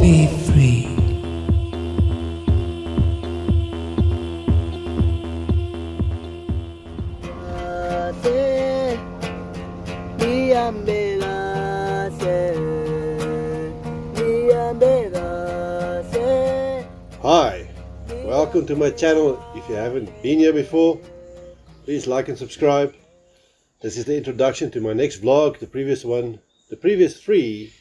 Be free. Hi, welcome to my channel. If you haven't been here before, please like and subscribe. This is the introduction to my next vlog. The previous three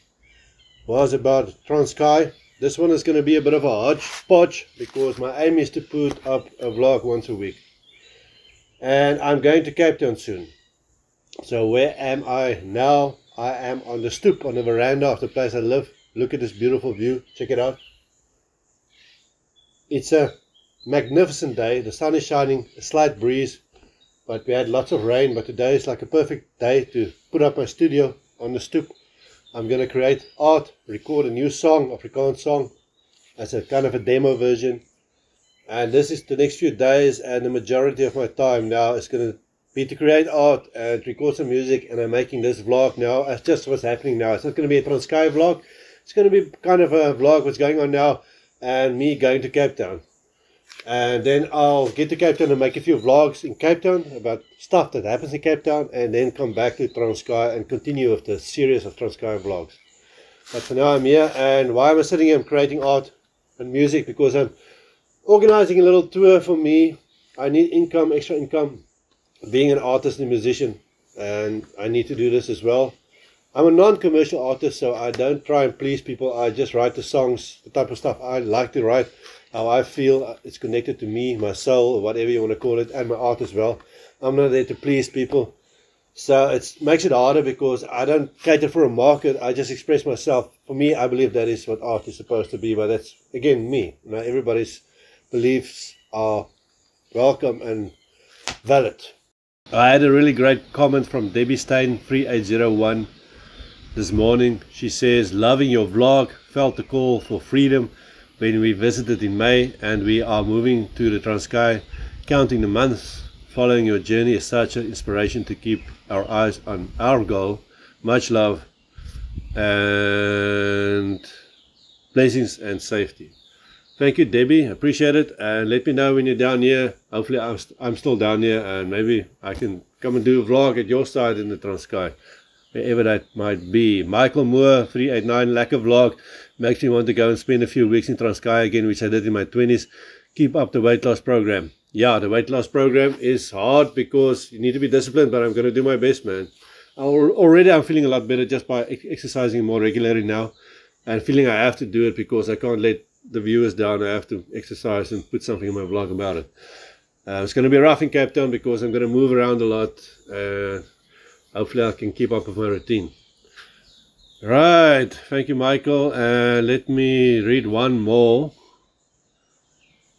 was about Transkei. This one is going to be a bit of a hodgepodge because my aim is to put up a vlog once a week. And I'm going to Cape Town soon. So where am I now? I am on the stoep on the veranda of the place I live. Look at this beautiful view. Check it out. It's a magnificent day. The sun is shining, a slight breeze, but we had lots of rain. But today is like a perfect day to put up my studio on the stoep. I'm going to create art, record a new song, Afrikaans song, as a kind of a demo version. And this is the next few days, and the majority of my time now is going to be to create art and record some music. And I'm making this vlog now. That's just what's happening now. It's not going to be a Transkei vlog. It's going to be kind of a vlog what's going on now and me going to Cape Town. And then I'll get to Cape Town and make a few vlogs in Cape Town about stuff that happens in Cape Town, and then come back to Transkei and continue with the series of Transkei vlogs. But for now I'm here, and why am I sitting here? I'm creating art and music because I'm organizing a little tour for me. I need income, extra income, being an artist and musician, and I need to do this as well. I'm a non-commercial artist, so I don't try and please people. I just write the songs, the type of stuff I like to write, how I feel it's connected to me, my soul, or whatever you want to call it, and my art as well. I'm not there to please people. So it makes it harder because I don't cater for a market. I just express myself. For me, I believe that is what art is supposed to be, but that's, again, me. You know, everybody's beliefs are welcome and valid. I had a really great comment from Debbie Stein 3801 this morning. She says, loving your vlog, felt the call for freedom when we visited in May, and we are moving to the Transkei, counting the months. Following your journey is such an inspiration to keep our eyes on our goal. Much love and blessings and safety. Thank you, Debbie. Appreciate it. And let me know when you're down here. Hopefully I'm still down here, and maybe I can come and do a vlog at your side in the Transkei, wherever that might be. Michael Moore 389, lack of vlog makes me want to go and spend a few weeks in Transkei again, which I did in my 20s. Keep up the weight loss program. Yeah, the weight loss program is hard because you need to be disciplined, but I'm going to do my best, man. Already I'm feeling a lot better just by exercising more regularly now, and feeling I have to do it because I can't let the viewers down. I have to exercise and put something in my vlog about it. It's going to be rough in Cape Town because I'm going to move around a lot. Hopefully I can keep up with my routine. Right, thank you, Michael. And let me read one more.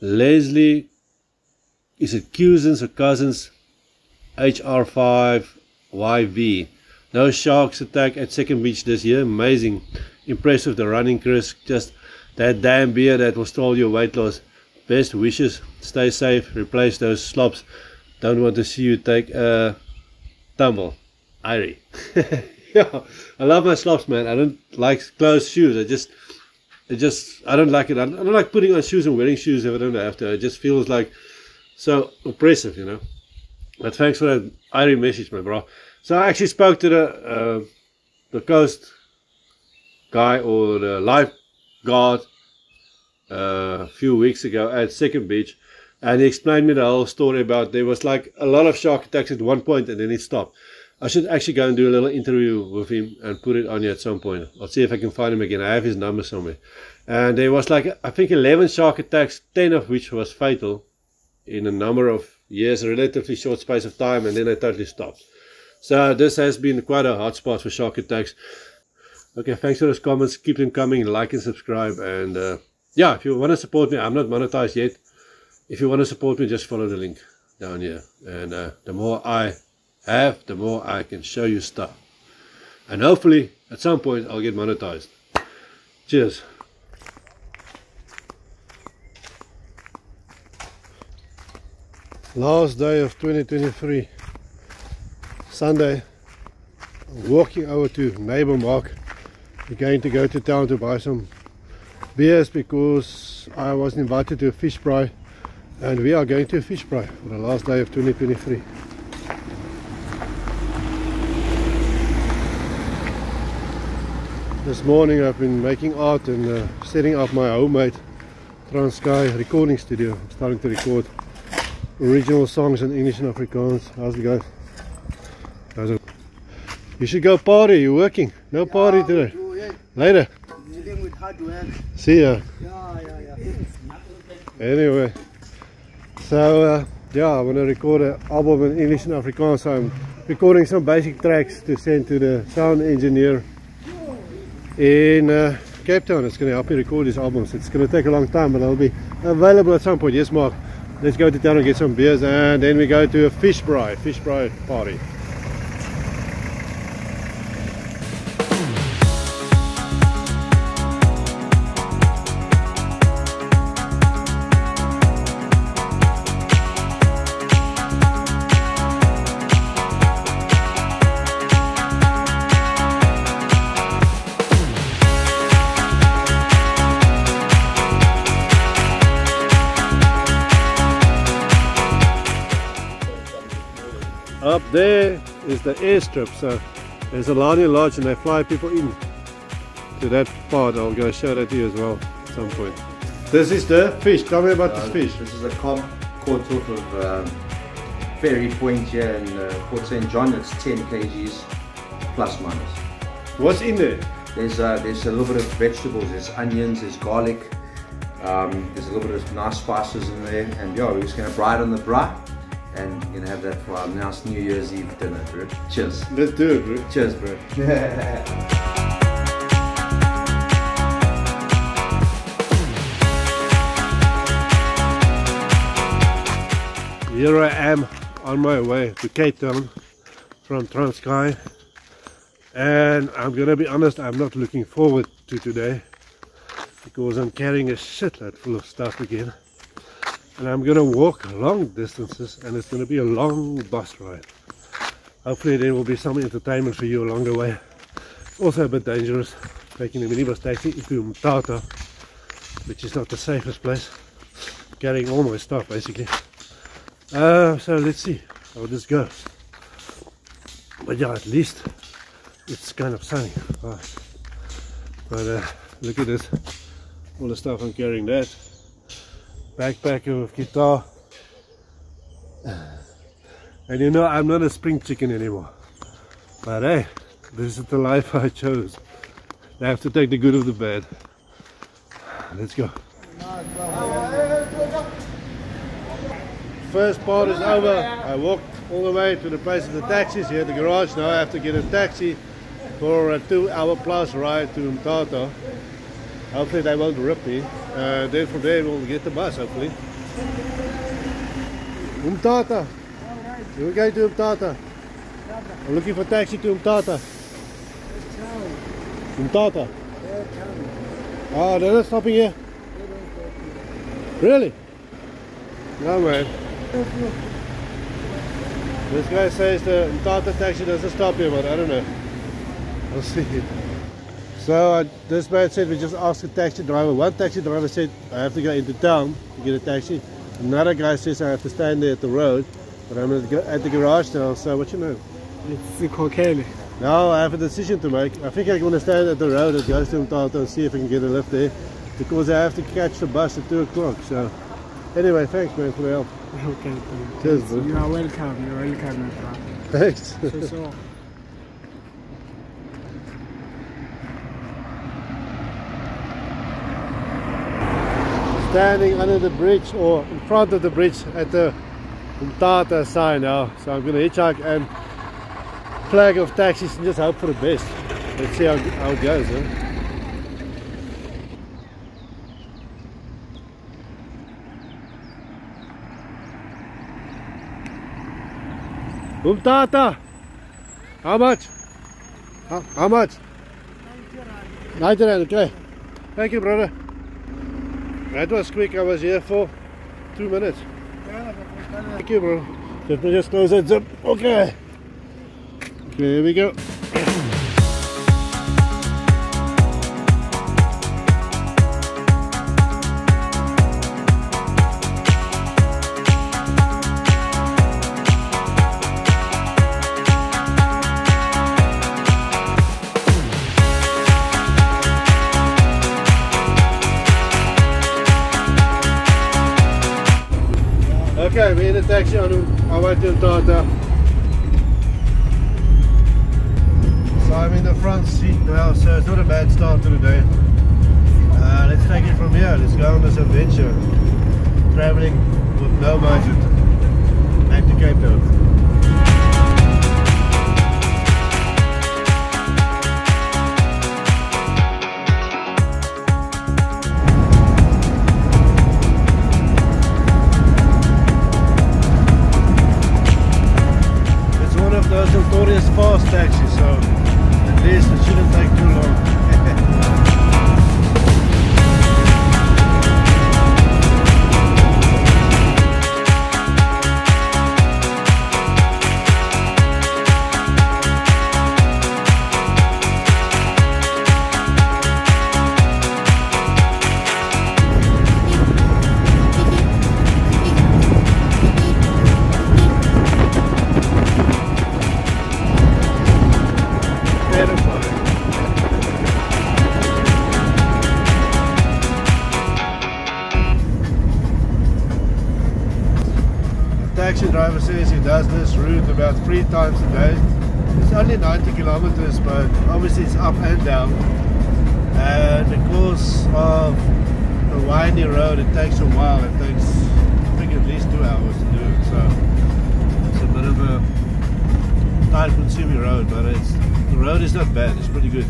Leslie, is it cousins or cousins? HR5YV. No sharks attack at Second Beach this year. Amazing. Impressive, the running, Chris. Just that damn beer that will stall your weight loss. Best wishes. Stay safe. Replace those slops. Don't want to see you take a tumble. Irie. Yeah, I love my slops, man. I don't like closed shoes. I don't like it. I don't like putting on shoes and wearing shoes if I don't have to. It just feels like so oppressive, you know. But thanks for that Irie message, my bro. So I actually spoke to the coast guy, or the lifeguard, a few weeks ago at Second Beach, and he explained me the whole story about there was like a lot of shark attacks at one point and then it stopped. I should actually go and do a little interview with him and put it on here at some point. I'll see if I can find him again. I have his number somewhere. And there was like, I think 11 shark attacks, 10 of which was fatal in a number of years, a relatively short space of time, and then they totally stopped. So this has been quite a hot spot for shark attacks. Okay, thanks for those comments. Keep them coming. Like and subscribe. And yeah, if you want to support me, I'm not monetized yet. If you want to support me, just follow the link down here. And the more I have, the more I can show you stuff. And hopefully, at some point, I'll get monetized. Cheers. Last day of 2023. Sunday. I'm walking over to neighbor Mark. We're going to go to town to buy some beers because I was invited to a fish fry, and we are going to a fish fry for the last day of 2023. This morning I've been making art and setting up my homemade Transkei recording studio. I'm starting to record original songs in English and Afrikaans. How's it going? How's it? You should go party. You're working. No party today. Later. Dealing with hard work. See ya. Yeah. Anyway, so yeah, I want to record an album in English and Afrikaans. So I'm recording some basic tracks to send to the sound engineer in Cape Town. It's going to help me record these albums. It's going to take a long time, but it'll be available at some point. Yes, Mark. Let's go to town and get some beers, and then we go to a fish fry party. Up there is the airstrip, so there's a Lani Lodge and they fly people in to that part. I'll go show that to you as well at some point. This is the fish. Tell me about this fish. This is a caught sort of ferry point here in Port St. John. It's 10 kgs plus minus. What's in there? There's a little bit of vegetables. There's onions, there's garlic, there's a little bit of nice spices in there, and yeah, we're just going to fry it on the braai. And we're gonna have that for our nice New Year's Eve dinner, bro. Cheers. Let's do it, bro. Cheers, bro. Here I am on my way to Cape Town from Transkei, and I'm gonna be honest, I'm not looking forward to today because I'm carrying a shitload full of stuff again. And I'm going to walk long distances, and it's going to be a long bus ride. Hopefully there will be some entertainment for you along the way. Also a bit dangerous, taking the minibus taxi into Mtata, which is not the safest place. Carrying all my stuff basically. So let's see how this goes. But yeah, at least it's kind of sunny. Right. But look at this, all the stuff I'm carrying. That backpacker with guitar, and you know I'm not a spring chicken anymore, but hey, this is the life I chose. I have to take the good of the bad. Let's go. First part is over. I walked all the way to the place of the taxis here at the garage. Now I have to get a taxi for a 2-hour plus ride to Mtata. Hopefully they won't rip me. Then from there we'll get the bus, hopefully. Mtata. We're going to Mtata. I'm looking for a taxi to Mtata. Mtata. Oh, they're not stopping here? Really? No, man. This guy says the Mtata taxi doesn't stop here, but I don't know. We'll see. So this man said we just asked a taxi driver. One taxi driver said I have to go into town to get a taxi. Another guy says I have to stand there at the road. But I'm at the garage now, so what you know? It's Kokele. Now I have a decision to make. I think I'm going to stand at the road that goes to Mtata and see if I can get a lift there. Because I have to catch the bus at 2 o'clock. So anyway, thanks man for the help. Okay. Cheers, bro. You are welcome. You're welcome, my friend. Thanks. So. Standing under the bridge, or in front of the bridge at the Mtata sign now. So I'm going to hitchhike and flag off taxis and just hope for the best. Let's see how it goes. Huh? Mtata! How much? How much? 90 rand, okay. Thank you, brother. That was quick. I was here for 2 minutes. Thank you, bro. Let me just close that zip. Okay. Okay, here we go. Okay, we're in a taxi on our way to Tata. So I'm in the front seat now, so it's not a bad start to the day. Let's take it from here. Let's go on this adventure. Traveling with no budget. Back to Cape Town. Those notorious fast taxis, so at least it shouldn't take too long. The taxi driver says he does this route about 3 times a day. It's only 90 kilometers, but obviously it's up and down. And because of the windy road, it takes a while. It takes, I think, at least 2 hours to do it. So it's a bit of a time-consuming road, but the road is not bad. It's pretty good.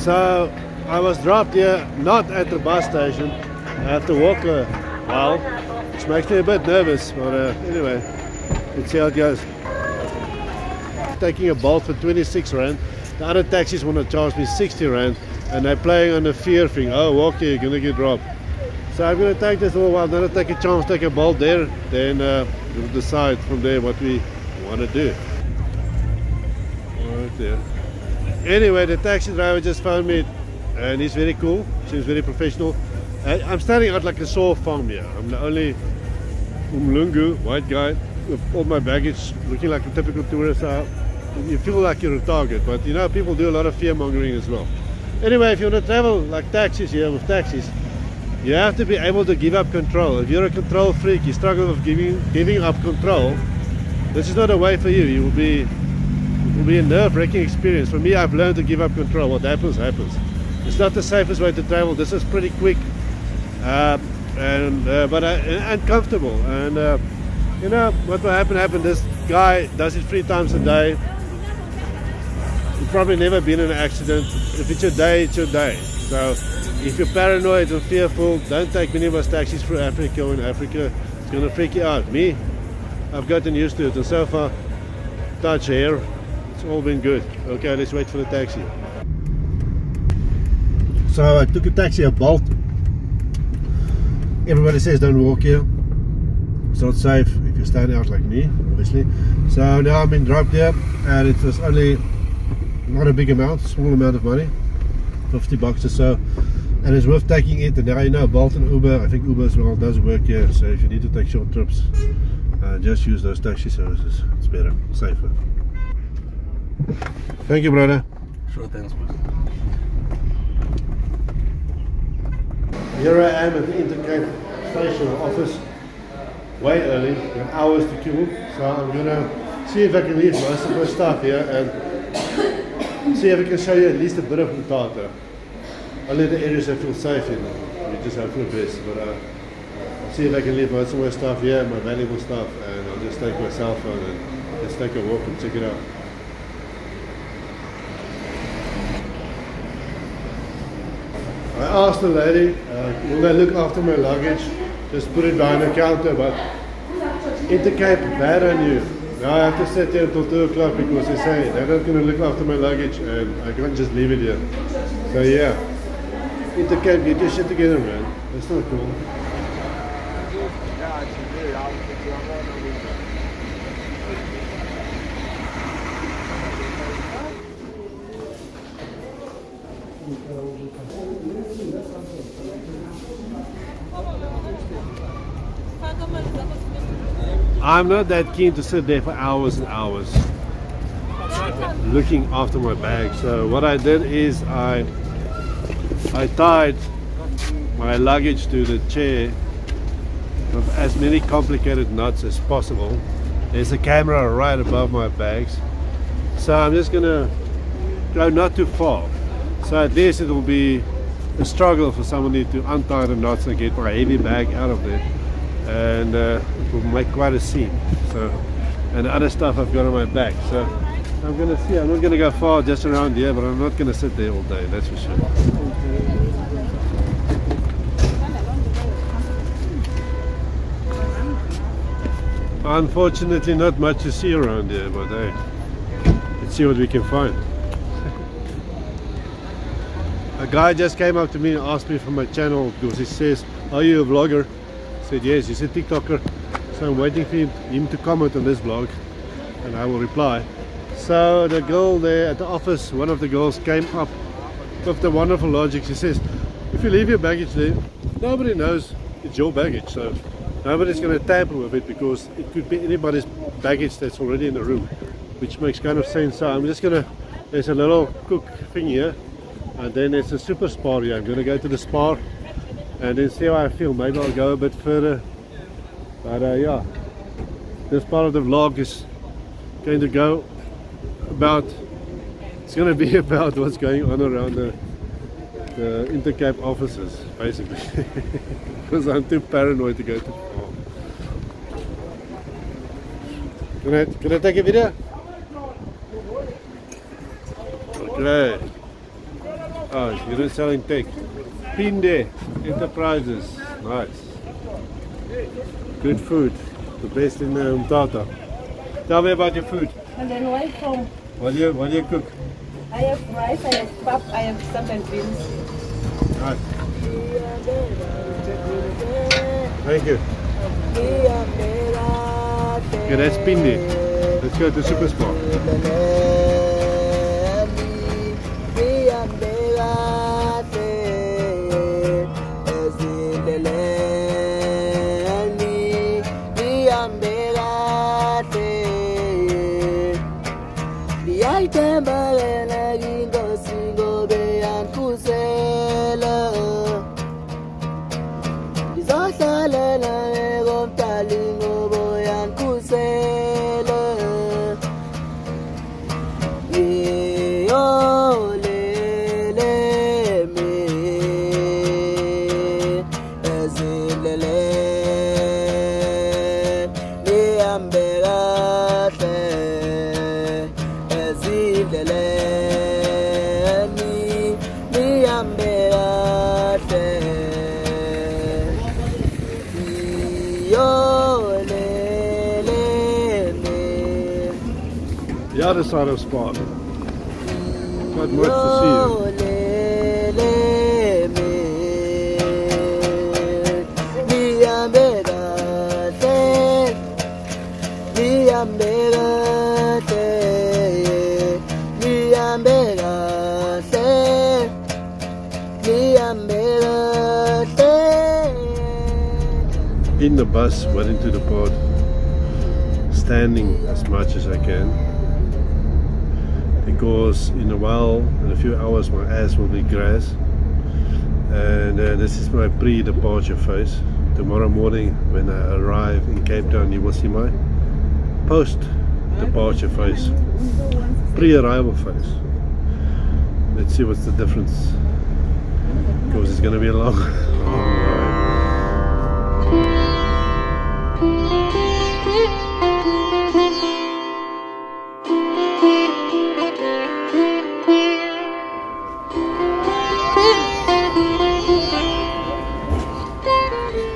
So I was dropped here, not at the bus station. I have to walk a while, which makes me a bit nervous, but anyway, let's see how it goes. Taking a Bolt for 26 Rand. The other taxis want to charge me 60 Rand, and they're playing on the fear thing. Oh, walk here, you're going to get robbed. So I'm going to take this a little while, then I'll take a chance, take a Bolt there, then we'll decide from there what we want to do. Right there. Anyway, the taxi driver just found me, and he's very cool, seems very professional. I'm standing out like a sore farm here. I'm the only Umlungu, white guy, with all my baggage, looking like a typical tourist. You feel like you're a target, but you know, people do a lot of fear mongering as well. Anyway, if you want to travel like taxis here, with taxis, you have to be able to give up control. If you're a control freak, you struggle with giving up control, this is not a way for you. It will be a nerve-wracking experience. For me, I've learned to give up control. What happens, happens. It's not the safest way to travel. This is pretty quick, and comfortable. And you know what will happen. This guy does it 3 times a day. You've probably never been in an accident. If it's your day, it's your day. So if you're paranoid and fearful, don't take minibus taxis through Africa. In Africa, it's going to freak you out. Me, I've gotten used to it, and so far, touch here. It's all been good. Okay, let's wait for the taxi. So I took a taxi at Bolt. Everybody says don't walk here. It's not safe if you stand out like me, obviously. So now I've been dropped here, and it was only not a big amount, small amount of money, 50 bucks or so, and it's worth taking it. And now you know Bolt and Uber. I think Uber as well does work here. So if you need to take short trips, just use those taxi services. It's better, safer. Thank you, brother. Sure, thanks, man. Here I am at the Intercape station office, way early, got hours to kill. So I'm gonna see if I can leave most of my stuff here and see if I can show you at least a bit of Tata. Only the areas I feel safe in. We just hope for the best. But I'll see if I can leave most of my stuff here, my valuable stuff, and I'll just take my cell phone and just take a walk and check it out. I asked the lady, will they look after my luggage? Just put it behind the counter, but Intercape bad on you. Now I have to sit here until 2 o'clock because they say they're not going to look after my luggage and I can't just leave it here. So yeah, Intercape, get your shit together, man. That's not cool. I'm not that keen to sit there for hours and hours looking after my bag. So what I did is I tied my luggage to the chair with as many complicated knots as possible. There's a camera right above my bags, so I'm just gonna go not too far. So at least it will be a struggle for somebody to untie the knots and get my heavy bag out of there, and it will make quite a scene. So, and the other stuff I've got on my back. So I'm gonna see. I'm not gonna go far, just around here, but I'm not gonna sit there all day. That's for sure. Unfortunately, not much to see around here, but hey, let's see what we can find. A guy just came up to me and asked me for my channel because he says, "Are you a vlogger?" I said yes. He's a TikToker, so I'm waiting for him to comment on this vlog and I will reply. So the girl there at the office, one of the girls, came up with the wonderful logic. She says, if you leave your baggage there, nobody knows it's your baggage, so nobody's going to tamper with it because it could be anybody's baggage that's already in the room, which makes kind of sense. So I'm just gonna, there's a little cook thing here, and then there's a super spa here. I'm gonna go to the spa and then see how I feel. Maybe I'll go a bit further, but yeah, this part of the vlog is going to go about, it's going to be about what's going on around the Intercape offices, basically, because I'm too paranoid to go too far. Can I take a video? Okay. Oh, you're selling tech. Pinde Enterprises. Nice. Good food. The best in Umtata. Tell me about your food. And then where from? What do you cook? I have rice, I have pap, I have some and beans. Nice. Thank you. Okay, that's Pinde. Let's go to Super Spa. The other side of Spa. Not much to see in the bus, waiting to depart, standing as much as I can, because in a while, in a few hours, my ass will be grass, and this is my pre-departure face. Tomorrow morning when I arrive in Cape Town, you will see my post-departure face, pre-arrival face. Let's see what's the difference, because it's going to be a long ride.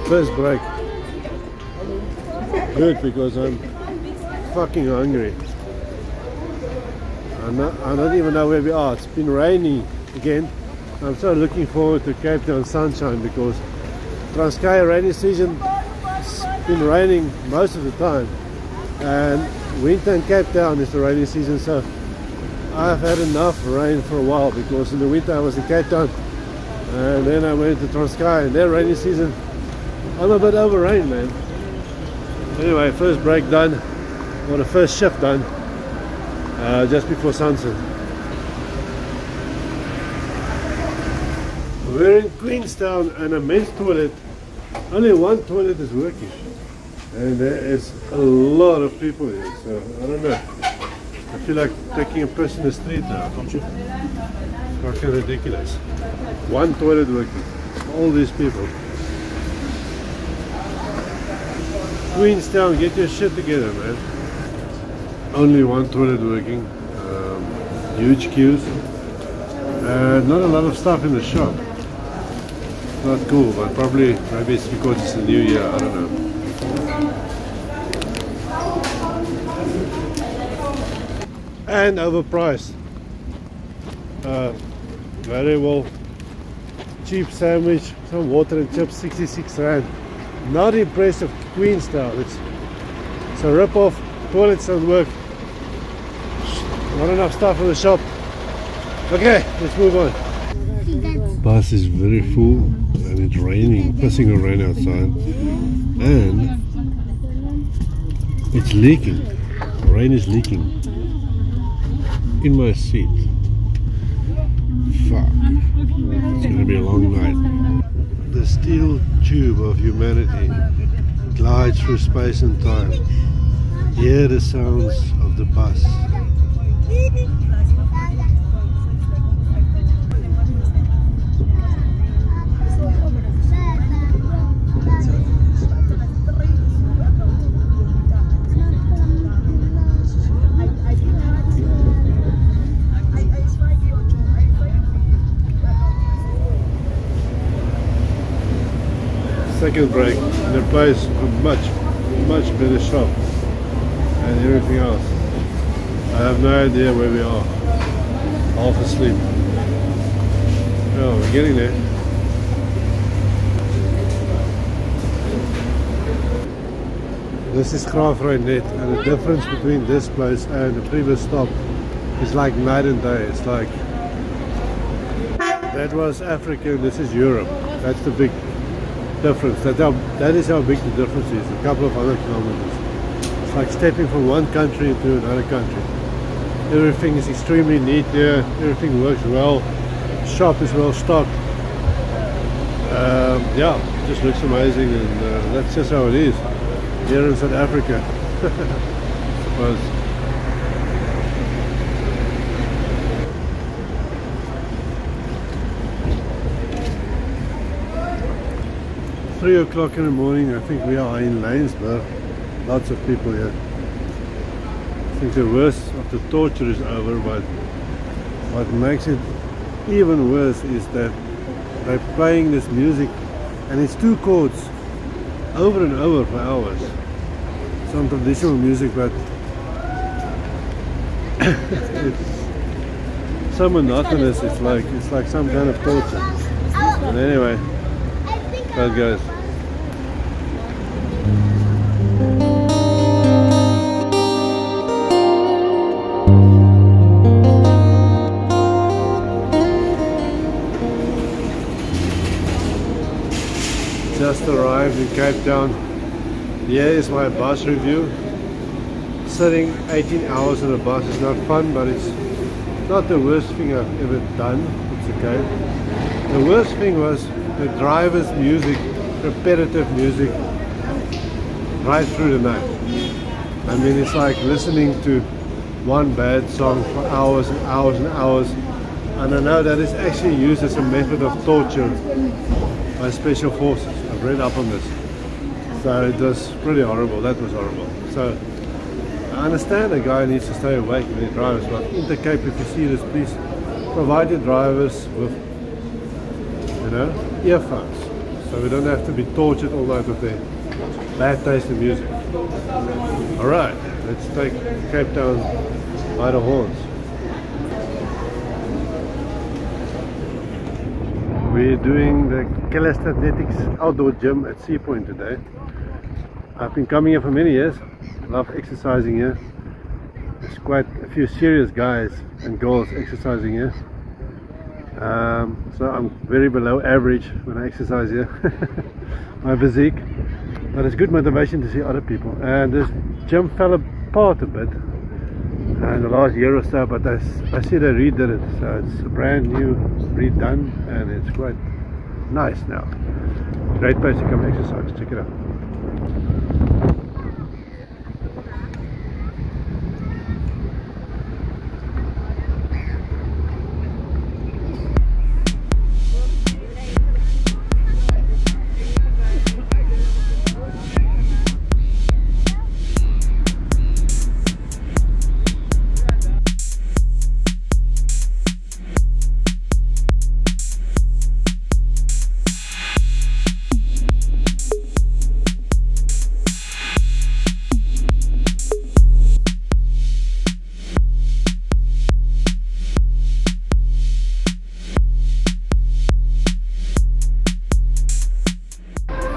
First break. Good, because I'm fucking hungry. I don't even know where we are. It's been raining again. I'm so looking forward to Cape Town sunshine, because Transkei rainy season, it's been raining most of the time, and winter in Cape Town is the rainy season. So I've had enough rain for a while, because in the winter I was in Cape Town and then I went to Transkei, and their rainy season, I'm a bit over rain, man. Anyway, first break done, or the first shift done, just before sunset. We're in Queenstown, and a men's toilet, only one toilet is working, and there is a lot of people here, so I don't know. I feel like taking a piss in the street now, don't you? Fucking ridiculous. One toilet working, all these people. Queenstown, get your shit together, man. Only one toilet working, huge queues, not a lot of stuff in the shop. Not cool, but probably, maybe it's because it's a new year, I don't know. And overpriced. Very well. Cheap sandwich, some water and chips, 66 Rand. Not impressive. Queenstown, it's a rip-off. Toilets don't work. Not enough stuff in the shop. Okay, let's move on. Bus is very full, and it's raining, pissing with rain outside, and it's leaking. Rain is leaking in my seat. Fuck, it's gonna be a long night. The steel tube of humanity glides through space and time. Hear the sounds of the bus. Second break in a place with much better shop and everything else. I have no idea where we are. Half asleep. Oh, we're getting there. This is Graafrein-net, and the difference between this place and the previous stop is like night and day. It's like that was Africa and this is Europe. That's the big difference. That is how big the difference is. A couple of 100 kilometers. It's like stepping from one country into another country. Everything is extremely neat here. Everything works well. Shop is well stocked. Yeah, it just looks amazing, and that's just how it is here in South Africa. I suppose. 3 o'clock in the morning, I think we are in Laingsburg. Lots of people here. I think the worst of the torture is over, but what makes it even worse is that they're playing this music, and it's two chords over and over for hours. Some traditional music, but it's so monotonous. It's like some kind of torture. But anyway, that goes. Just arrived in Cape Town. Here is my bus review. Sitting 18 hours in a bus is not fun, but it's not the worst thing I've ever done. It's okay. The worst thing was the driver's music, repetitive music, right through the night. I mean, it's like listening to one bad song for hours and hours and hours. And I know that is actually used as a method of torture by special forces. I've read up on this. So it was pretty horrible. That was horrible. So I understand a guy needs to stay awake when he drives, but in the Cape, if you see this, please provide your drivers with, you know, earphones, so we don't have to be tortured all night with their bad taste in music. Alright, let's take Cape Town by the horns. We're doing the calisthenics outdoor gym at Sea Point today. I've been coming here for many years. Love exercising here. There's quite a few serious guys and girls exercising here. So I'm very below average when I exercise here. My physique. But it's good motivation to see other people. And this gym fell apart a bit in the last year or so, but I see they redid it. So it's a brand new, redone, and it's quite nice now. Great place to come exercise. Check it out.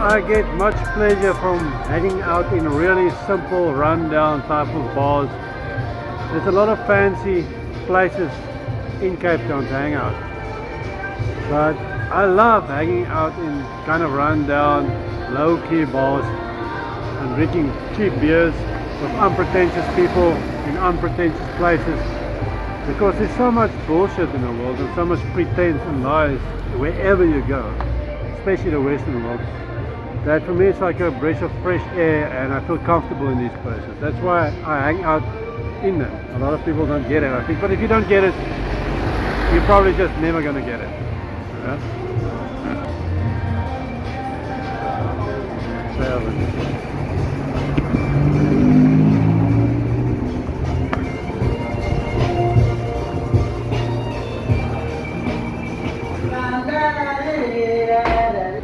I get much pleasure from hanging out in really simple rundown type of bars. There's a lot of fancy places in Cape Town to hang out, but I love hanging out in kind of rundown, low-key bars and drinking cheap beers with unpretentious people in unpretentious places, because there's so much bullshit in the world and so much pretense and lies wherever you go, especially the Western world, that for me it's like a breath of fresh air, and I feel comfortable in these places. That's why I hang out in them. A lot of people don't get it, I think, but if you don't get it, you're probably just never going to get it. Yeah?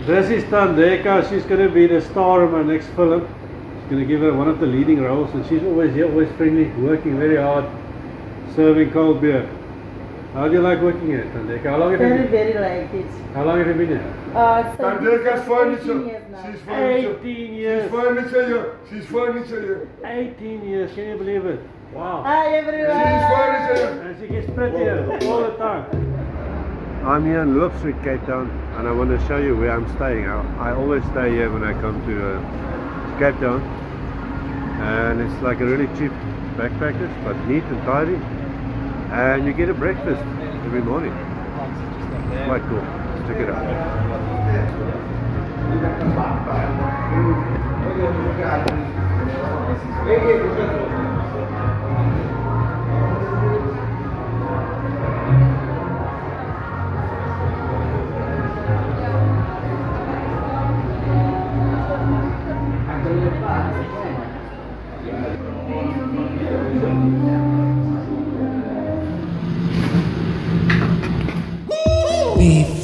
This is Transkei. She's going to be the star of my next film. She's going to give her one of the leading roles, and she's always here, always friendly, working very hard, serving cold beer. How do you like working here, Transkei? How long have you been? Very like it. How long have you been here? Transkei's furniture. 18 years now. She's furniture. 18 years. She's furniture here. She's furniture here. 18 years, can you believe it? Wow. Hi everyone. She's furniture here. And she gets prettier all the time. I'm here in Loop Street, Cape Town, and I want to show you where I'm staying. I always stay here when I come to Cape Town, and it's like a really cheap backpackers, but neat and tidy, and you get a breakfast every morning. Quite cool. Check it out. Beef.